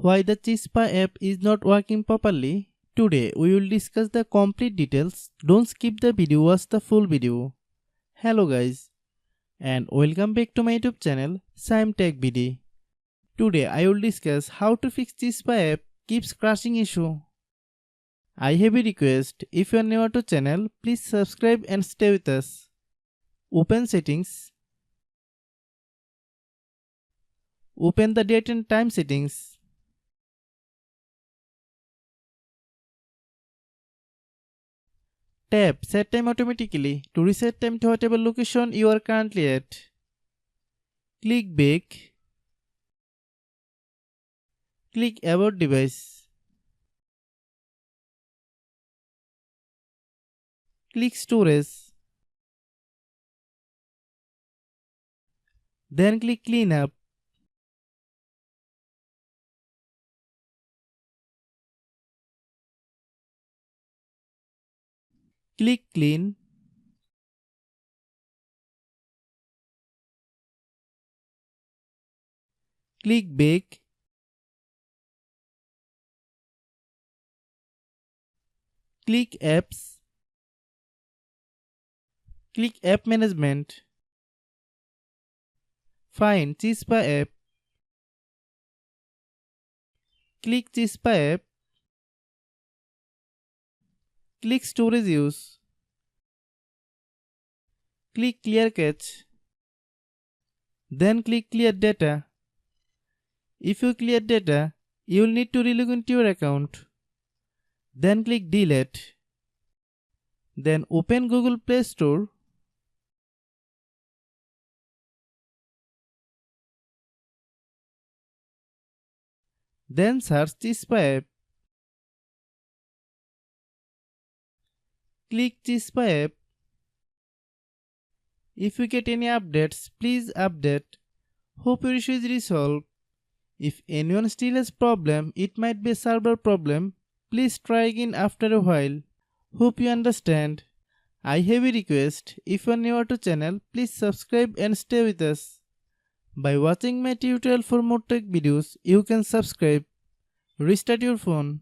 Why the Chispa app is not working properly? Today we will discuss the complete details. Don't skip the video, watch the full video. Hello guys and welcome back to my YouTube channel Shaem Tech BD. Today I will discuss how to fix Chispa app keeps crashing issue. I have a request, if you are new to channel, please subscribe and stay with us. Open settings. Open the date and time settings. Tap Set Time Automatically to reset time to whatever location you are currently at. Click Back. Click About Device. Click Storage. Then click Clean Up. Click Clean. Click Back. Click Apps. Click App Management. Find Chispa app. Click Chispa app. Click Storage Use. Click Clear Cache. Then click Clear Data. If you clear data, you will need to relog into your account. Then click Delete. Then open Google Play Store. Then search Chispa app. Click Chispa app. If you get any updates, please update. Hope your issue is resolved. If anyone still has problem, it might be a server problem. Please try again after a while. Hope you understand. I have a request. If you are new to channel, please subscribe and stay with us. By watching my tutorial for more tech videos, you can subscribe. Restart your phone.